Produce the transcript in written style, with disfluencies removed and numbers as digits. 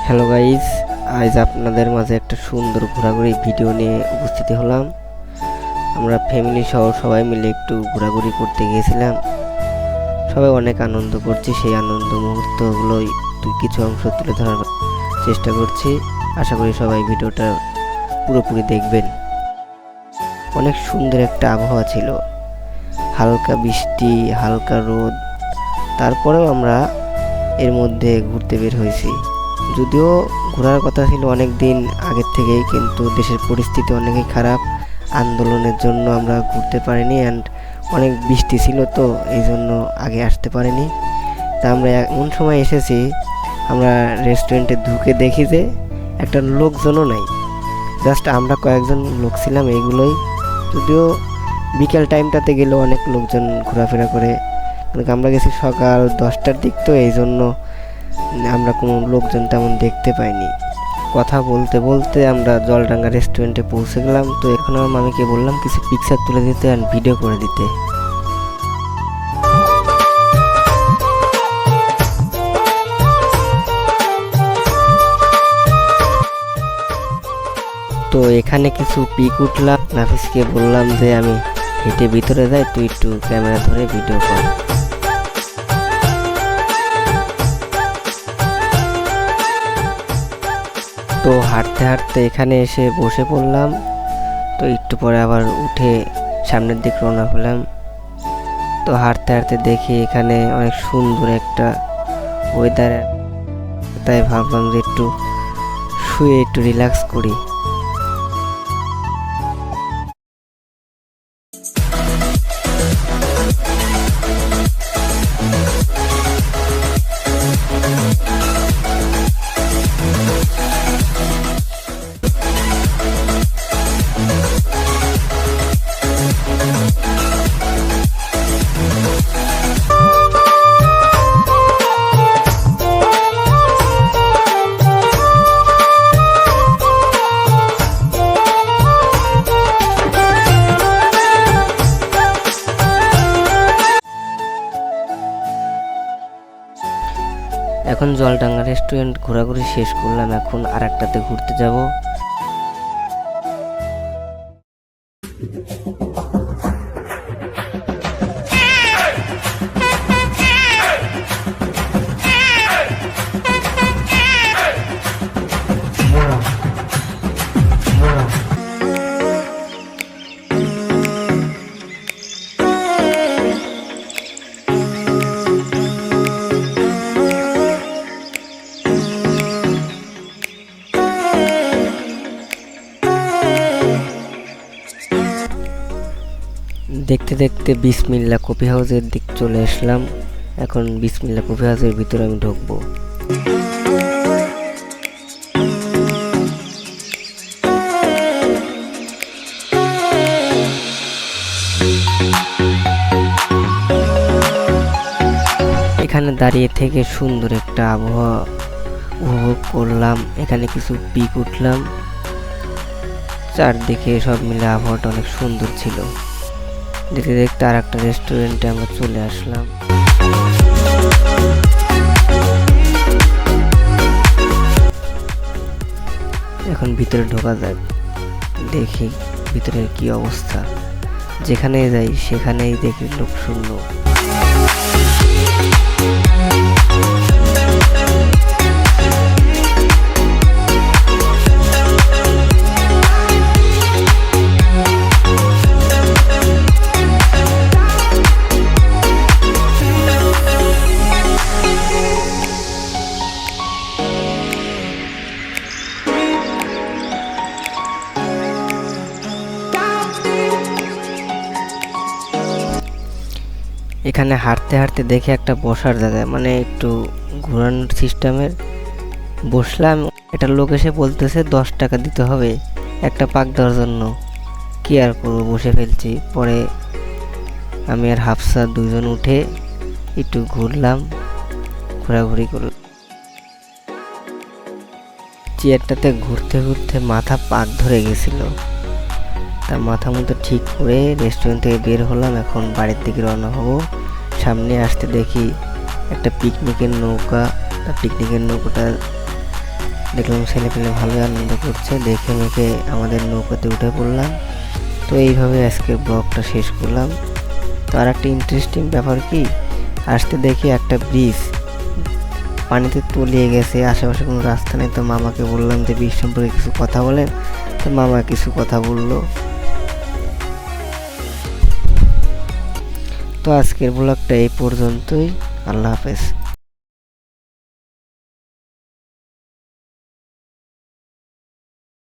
Hello guys, আজ আপনাদের মাঝে একটা সুন্দর ঘোরাঘুরি ভিডিও নিয়ে উপস্থিত হলাম। আমরা ফ্যামিলি সহ সবাই মিলে একটু ঘোরাঘুরি করতে গিয়েছিলাম। সবাই অনেক আনন্দ করছি, সেই আনন্দ মুহূর্তগুলোই কিছু অংশ তুলে ধরার চেষ্টা করছি। আশা করি সবাই ভিডিওটা পুরোপুরি দেখবেন। অনেক সুন্দর একটা আবহাওয়া ছিল, হালকা বৃষ্টি, হালকা রোদ। তারপরেও আমরা এর মধ্যে ঘুরতে বের হয়েছি। যদিও ঘোরার কথা ছিল অনেক দিন আগের থেকেই, কিন্তু দেশের পরিস্থিতি অনেকই খারাপ। আন্দোলনের জন্য আমরা ঘুরতে পারিনি, অ্যান্ড অনেক বৃষ্টি ছিল, তো এই জন্য আগে আসতে পারিনি। তা আমরা এমন সময় এসেছি, আমরা রেস্টুরেন্টে ঢুকে দেখি যে একটা লোকজনও নাই, জাস্ট আমরা কয়েকজন লোক ছিলাম, এইগুলোই। যদিও বিকেল টাইমটাতে গেলেও অনেক লোকজন ঘোরাফেরা করে, কারণ আমরা গেছি সকাল 10টার দিক, তো এই জন্য আমরা কোনো লোকজন তেমন দেখতে পাইনি। কথা বলতে বলতে আমরা জলডাঙ্গা রেস্টুরেন্টে পৌঁছে গেলাম। তো এখন আমার মামিকে বললাম কিছু পিকচার তুলে দিতে আর ভিডিও করে দিতে। তো এখানে কিছু পিক উঠলাম। নাফিসকে বললাম যে আমি হেঁটে ভিতরে যাই, তুই একটু ক্যামেরা ধরে ভিডিও কর। তো হাঁটতে হাঁটতে এখানে এসে বসে পড়লাম। তো একটু পরে আবার উঠে সামনের দিক রওনা হলাম। তো হাঁটতে হাঁটতে দেখি এখানে অনেক সুন্দর একটা ওয়েদার, তাই ভাবলাম যে একটু শুয়ে একটু রিল্যাক্স করি। এখন জলডাঙ্গা রেস্টুরেন্ট ঘোরাঘুরি শেষ করলাম, এখন আর একটাতে ঘুরতে যাব। দেখতে দেখতে বিসমিল্লা কফি হাউসের দিক চলে আসলাম। এখন বিসমিল্লা কফি হাউসের ভিতরে আমি ঢুকবো। এখানে দাঁড়িয়ে থেকে সুন্দর একটা আবহাওয়া উপভোগ করলাম। এখানে কিছু পিক উঠলাম। চারদিকে সব মিলে আবহাওয়াটা অনেক সুন্দর ছিল। দেখতে দেখতে আর একটা রেস্টুরেন্টে আমরা চলে আসলাম। এখন ভিতরে ঢোকা যাক, দেখি ভিতরের কি অবস্থা। যেখানে যাই সেখানেই দেখি লোক শূন্য। এখানে হাঁটতে হাঁটতে দেখে একটা বসার জায়গা, মানে একটু ঘোরানোর সিস্টেমের। বসলাম। একটা লোক এসে বলতেছে 10 টাকা দিতে হবে একটা পাক দেওয়ার জন্য। কি আর করবো, বসে ফেলছি। পরে আমি আর হাফসা দুজন উঠে একটু ঘুরলাম, ঘোরাঘুরি করলাম। চেয়ারটাতে ঘুরতে ঘুরতে মাথা পাক ধরে গেছিল, তার মাথা মতো ঠিক করে রেস্টুরেন্ট থেকে বের হলাম। এখন বাড়ির দিকে রওনা হব। সামনে আসতে দেখি একটা পিকনিকের নৌকা। পিকনিকের নৌকাটা দেখলাম ছেলেপেলে ভালোই আনন্দ করছে, দেখে মেখে আমাদের নৌকাতে উঠে পড়লাম। তো এইভাবে আজকের ব্লগটা শেষ করলাম। তো আর একটা ইন্টারেস্টিং ব্যাপার কি, আসতে দেখি একটা ব্রিজ পানিতে তলিয়ে গেছে, আশেপাশে কোনো রাস্তা নেই। তো মামাকে বললাম যে ব্রিজ সম্পর্কে কিছু কথা বলেন, তো মামা কিছু কথা বললো। তো আজকের ব্লগটা এই পর্যন্তই। আল্লাহ হাফেজ।